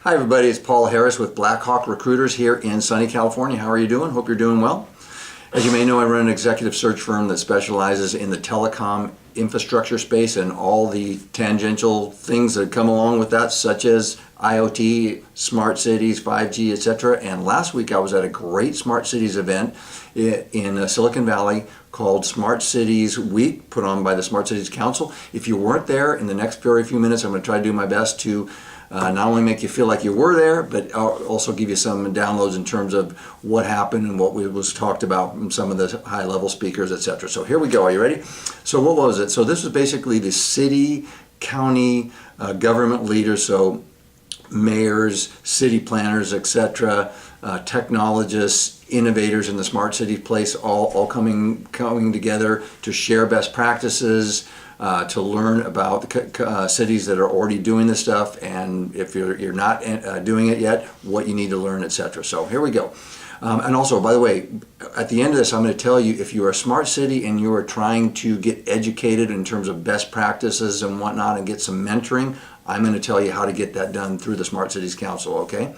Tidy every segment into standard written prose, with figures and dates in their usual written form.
Hi everybody, it's Paul Harris with Blackhawk Recruiters here in sunny California. How are you doing? Hope you're doing well. As you may know, I run an executive search firm that specializes in the telecom infrastructure space and all the tangential things that come along with that, such as IoT, smart cities, 5G, etc. And last week I was at a great smart cities event in Silicon Valley called Smart Cities Week, put on by the Smart Cities Council. If you weren't there, in the next very few minutes I'm going to try to do my best to not only make you feel like you were there, but also give you some downloads in terms of what happened and what was talked about from some of the high-level speakers, etc. So here we go. Are you ready? So what was it? So this was basically the city, county, government leaders, so mayors, city planners, etc., technologists, innovators in the smart city place, all coming together to share best practices, to learn about the cities that are already doing this stuff, and if you're not doing it yet, what you need to learn, etc. So here we go. And also, by the way, at the end of this, I'm going to tell you if you're a smart city and you are trying to get educated in terms of best practices and whatnot and get some mentoring, I'm going to tell you how to get that done through the Smart Cities Council, okay?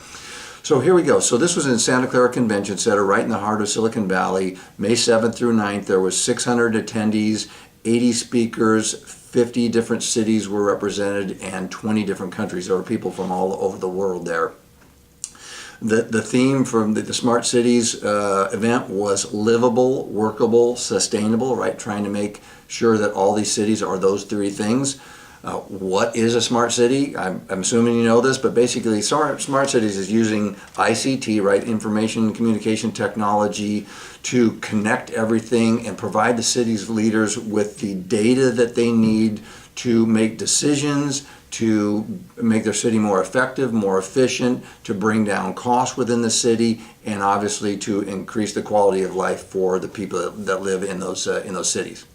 So here we go. So this was in Santa Clara Convention Center, right in the heart of Silicon Valley, May 7th through 9th. There was 600 attendees, 80 speakers, 50 different cities were represented, and 20 different countries. There were people from all over the world there. The theme from the Smart Cities event was livable, workable, sustainable, right? Trying to make sure that all these cities are those three things. What is a smart city? I'm assuming you know this, but basically smart cities is using ICT, right, information and communication technology, to connect everything and provide the city's leaders with the data that they need to make decisions, to make their city more effective, more efficient, to bring down costs within the city, and obviously to increase the quality of life for the people that live in those cities.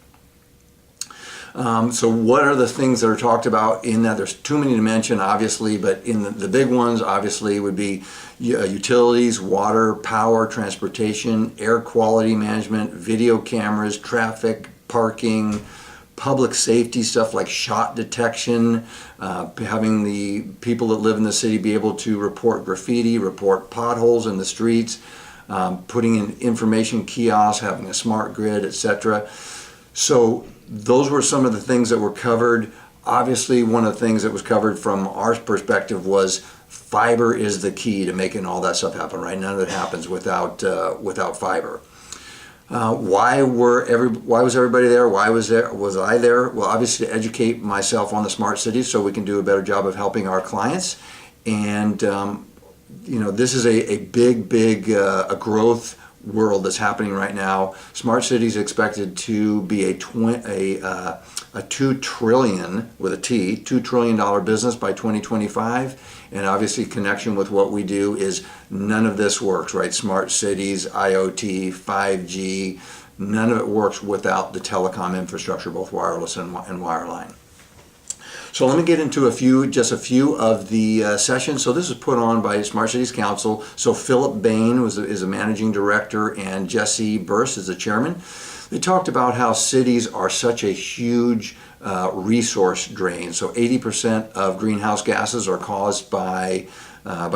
So what are the things that are talked about in that? There's too many to mention, obviously, but in the big ones, obviously, would be utilities, water, power, transportation, air quality management, video cameras, traffic, parking, public safety stuff like shot detection, having the people that live in the city be able to report graffiti, report potholes in the streets, putting in information kiosks, having a smart grid, etc. So those were some of the things that were covered. Obviously, one of the things that was covered from our perspective was fiber is the key to making all that stuff happen, right? None of it happens without fiber. Why was everybody there? Why was I there? Well, obviously to educate myself on the smart cities so we can do a better job of helping our clients. And this is a big growth world that's happening right now. Smart cities expected to be a $2 trillion with a T, $2 trillion business by 2025. And obviously connection with what we do is none of this works, right? Smart cities, IoT, 5G, none of it works without the telecom infrastructure, both wireless and wireline. So let me get into just a few of the sessions. So this is put on by Smart Cities Council. So Philip Bane is a managing director, and Jesse Berst is the chairman. They talked about how cities are such a huge resource drain. So 80% of greenhouse gases are caused by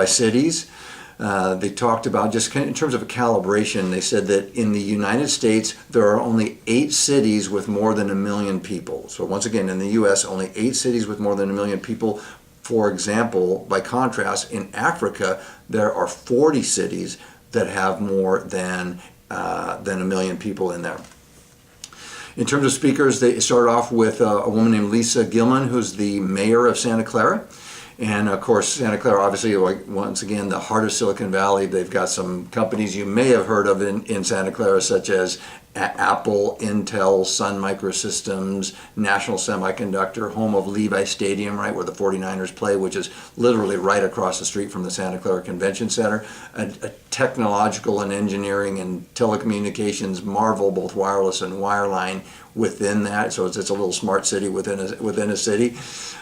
cities. They talked about, just in terms of a calibration, they said that in the United States, there are only 8 cities with more than 1 million people. So once again, in the US, only 8 cities with more than 1 million people. For example, by contrast, in Africa, there are 40 cities that have more than 1 million people in them. In terms of speakers, they started off with a woman named Lisa Gillmon, who's the mayor of Santa Clara. And of course, Santa Clara, obviously, like once again, the heart of Silicon Valley. They've got some companies you may have heard of in Santa Clara, such as Apple, Intel, Sun Microsystems, National Semiconductor, home of Levi Stadium, right, where the 49ers play, which is literally right across the street from the Santa Clara Convention Center. A technological and engineering and telecommunications marvel, both wireless and wireline within that. So it's a little smart city within a city.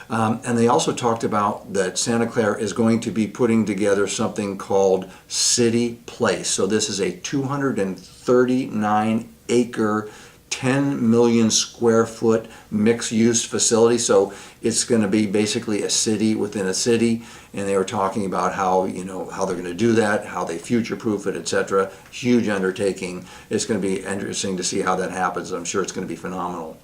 And they also talked about that Santa Clara is going to be putting together something called City Place. So this is a 239-acre 10 million square foot mixed use facility. So it's going to be basically a city within a city. And they were talking about how, how they're going to do that, how they future proof it, etc. Huge undertaking. It's going to be interesting to see how that happens. I'm sure it's going to be phenomenal.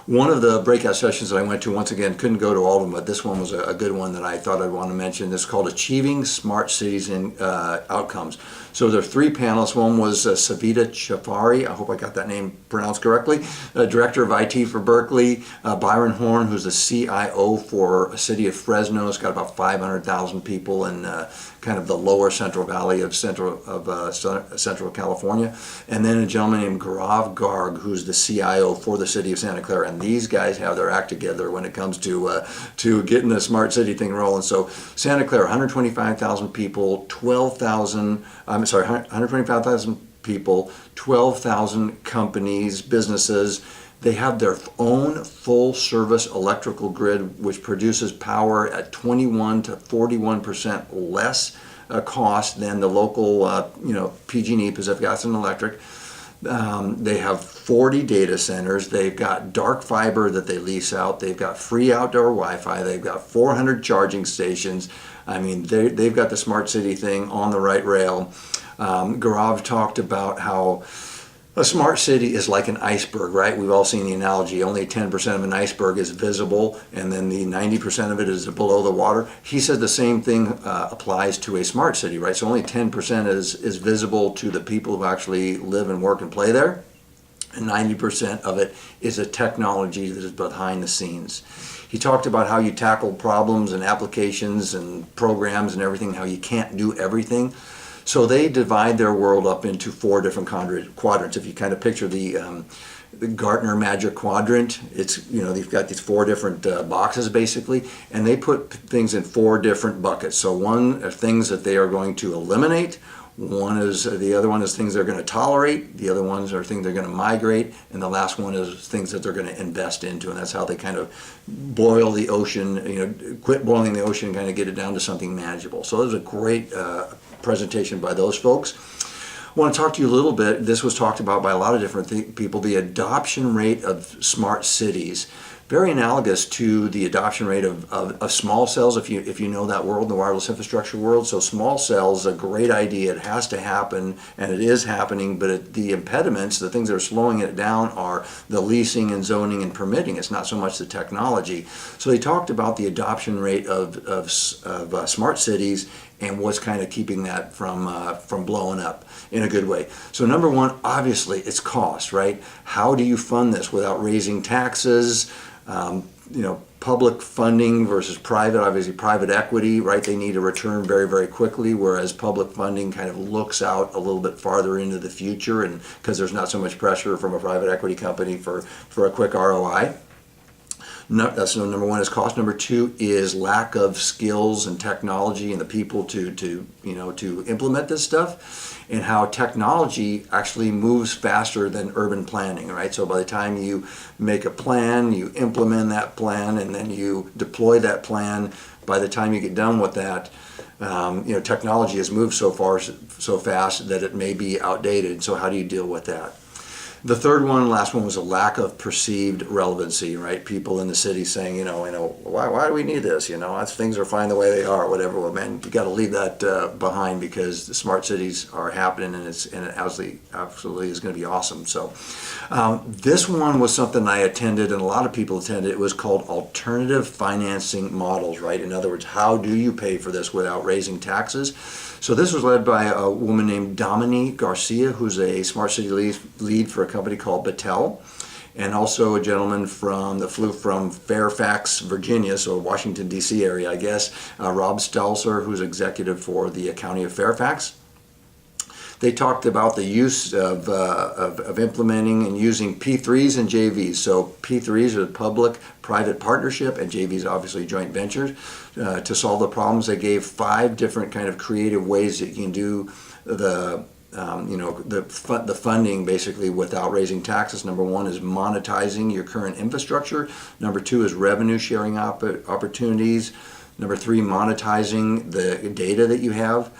One of the breakout sessions that I went to, once again, couldn't go to all of them, but this one was a good one that I thought I'd want to mention. This is called Achieving Smart Cities and Outcomes. So there are three panelists. One was Savita, Chauphary, I hope I got that name pronounced correctly, Director of IT for Berkeley, Byron, who's the CIO for a city of Fresno. It's got about 500,000 people in kind of the lower Central Valley of Central California. And then a gentleman named Gaurav, who's the CIO for the city of Santa Clara. And these guys have their act together when it comes to getting the smart city thing rolling. So Santa Clara, 125,000 people, 125,000 people, 12,000 companies, businesses. They have their own full service electrical grid, which produces power at 21 to 41% less cost than the local, PG&E, Pacific Gas and Electric. They have 40 data centers. They've got dark fiber that they lease out. They've got free outdoor Wi-Fi. They've got 400 charging stations. I mean, they've got the smart city thing on the right rail. Gaurav talked about how a smart city is like an iceberg, right? We've all seen the analogy. Only 10% of an iceberg is visible, and then the 90% of it is below the water. He said the same thing applies to a smart city, right? So only 10% is visible to the people who actually live and work and play there, and 90% of it is a technology that is behind the scenes. He talked about how you tackle problems and applications and programs and everything, how you can't do everything. So they divide their world up into 4 different quadrants. If you kind of picture the Gartner Magic Quadrant, it's, they've got these 4 different boxes basically, and they put things in 4 different buckets. So one are things that they are going to eliminate. The other one is things they're going to tolerate. The other ones are things they're going to migrate, and the last one is things that they're going to invest into. And that's how they kind of boil the ocean. Quit boiling the ocean and kind of get it down to something manageable. So it was a great presentation by those folks. I want to talk to you a little bit. This was talked about by a lot of different people. The adoption rate of smart cities, very analogous to the adoption rate of small cells, if you know that world, the wireless infrastructure world. So small cells, a great idea. It has to happen, and it is happening, but the impediments, the things that are slowing it down, are the leasing and zoning and permitting. It's not so much the technology. So they talked about the adoption rate of smart cities and what's kind of keeping that from blowing up in a good way. So number one, obviously, it's cost, right? How do you fund this without raising taxes? Public funding versus private, obviously private equity, right? They need a return very, very quickly, whereas public funding kind of looks out a little bit farther into the future, and because there's not so much pressure from a private equity company for a quick ROI. No, that's number one is cost. Number two is lack of skills and technology and the people to implement this stuff, and how technology actually moves faster than urban planning, right? So by the time you make a plan, you implement that plan, and then you deploy that plan, by the time you get done with that, technology has moved so fast that it may be outdated. So how do you deal with that? The third one, last one, was a lack of perceived relevancy, right? People in the city saying, why do we need this? Things are fine the way they are, whatever. Well, man, you got to leave that behind, because the smart cities are happening, and it absolutely is going to be awesome. So this one was something I attended, and a lot of people attended. It was called Alternative Financing Models, right? In other words, how do you pay for this without raising taxes? So this was led by a woman named Dominie Garcia, who's a smart city lead for a company called Battelle, and also a gentleman that flew from Fairfax, Virginia, so Washington, D.C. area, I guess, Rob Stalzer, who's executive for the County of Fairfax. They talked about the use of implementing and using P3s and JVs. So P3s are public-private partnership, and JVs obviously joint ventures to solve the problems. They gave 5 different kind of creative ways that you can do the funding basically without raising taxes. Number 1 is monetizing your current infrastructure. Number 2 is revenue sharing opportunities. Number 3, monetizing the data that you have.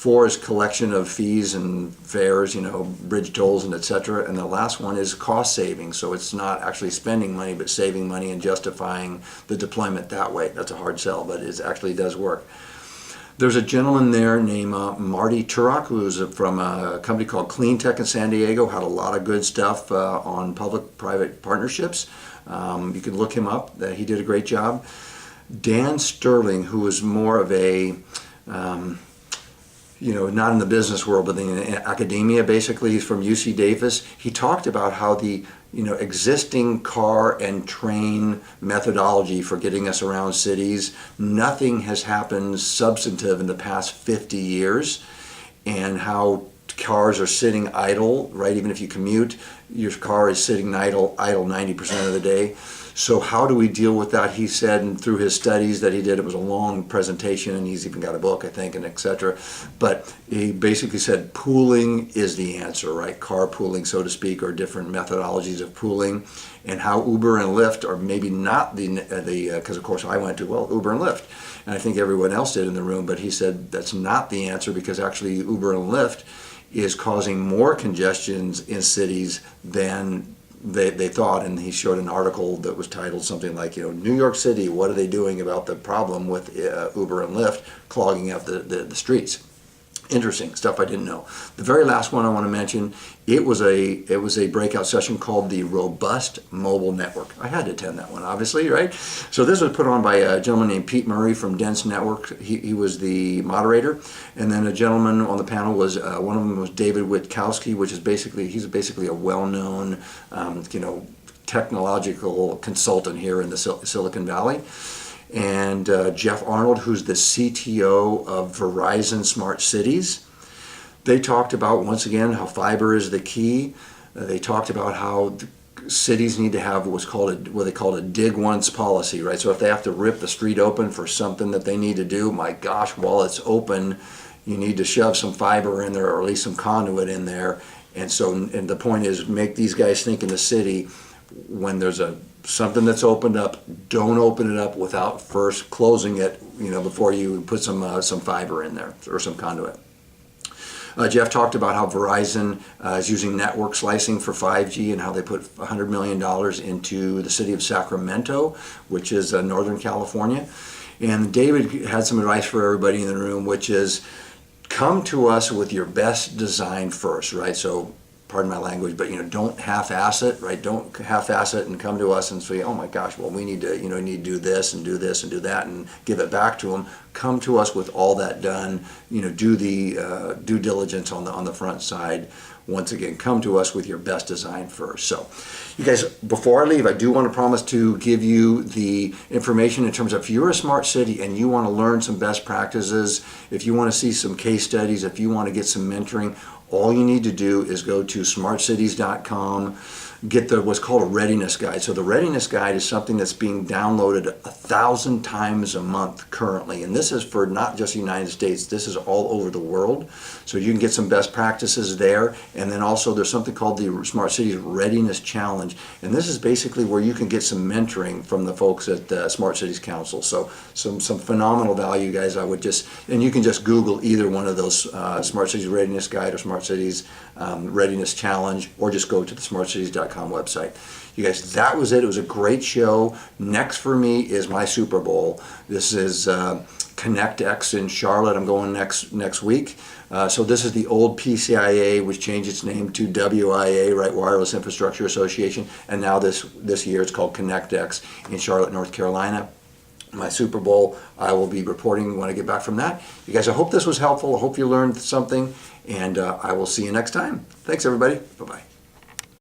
4 is collection of fees and fares, bridge tolls and et cetera. And the last one is cost saving. So it's not actually spending money, but saving money and justifying the deployment that way. That's a hard sell, but it actually does work. There's a gentleman there named Marty Turock, who's from a company called Cleantech in San Diego, had a lot of good stuff on public-private partnerships. You can look him up. He did a great job. Dan Sterling, who is more of a, not in the business world, but in academia, basically. He's from UC Davis. He talked about how the existing car and train methodology for getting us around cities, nothing has happened substantive in the past 50 years, and how cars are sitting idle, right? Even if you commute, your car is sitting idle 90% of the day. So how do we deal with that? He said, and through his studies that he did, it was a long presentation, and he's even got a book, I think, and etc. But he basically said pooling is the answer, right? Carpooling, so to speak, or different methodologies of pooling, and how Uber and Lyft are maybe not because of course I went to, Uber and Lyft, and I think everyone else did in the room, but he said that's not the answer, because actually Uber and Lyft is causing more congestions in cities than they thought. And he showed an article that was titled something like, New York City, what are they doing about the problem with Uber and Lyft clogging up the streets? Interesting stuff I didn't know. The very last one I want to mention, it was a breakout session called the Robust Mobile Network. I had to attend that one, obviously, right? So this was put on by a gentleman named Pete Murray from Dense Network. He was the moderator, and then a gentleman on the panel was one of them was David Witkowski, which is he's basically a well-known technological consultant here in the Silicon Valley. And Geoff Arnold, who's the CTO of Verizon Smart Cities. They talked about, once again, how fiber is the key. They talked about how cities need to have what they call a dig once policy, right? So if they have to rip the street open for something that they need to do, my gosh, while it's open, you need to shove some fiber in there, or at least some conduit in there. And the point is, make these guys think in the city, when there's something that's opened up, don't open it up without first closing it, before you put some fiber in there or some conduit. Geoff talked about how Verizon is using network slicing for 5G, and how they put $100 million into the city of Sacramento, which is Northern California. And David had some advice for everybody in the room, which is, come to us with your best design first, right? So, pardon my language, but don't half-ass it, right? Don't half-ass it and come to us and say, oh my gosh, well, we need to, need to do this and do this and do that and give it back to them. Come to us with all that done. Do the due diligence on the front side. Once again, come to us with your best design first. So, you guys, before I leave, I do want to promise to give you the information in terms of, if you're a smart city and you want to learn some best practices, if you want to see some case studies, if you want to get some mentoring, all you need to do is go to smartcities.com, get what's called a readiness guide. So the readiness guide is something that's being downloaded 1,000 times a month currently. And this is for not just the United States, this is all over the world. So you can get some best practices there. And then also there's something called the Smart Cities Readiness Challenge. And this is basically where you can get some mentoring from the folks at the Smart Cities Council. So some phenomenal value, guys. And you can just Google either one of those, Smart Cities Readiness Guide or Smart Cities Readiness Challenge, or just go to the smartcities.com website. You guys, that was it. It was a great show. Next for me is my Super Bowl. This is ConnectX in Charlotte. I'm going next week. So this is the old PCIA, which changed its name to WIA, right? Wireless Infrastructure Association. And now this year it's called ConnectX in Charlotte, North Carolina. My Super Bowl, I will be reporting when I get back from that. You guys, I hope this was helpful. I hope you learned something, and I will see you next time. Thanks, everybody. Bye-bye.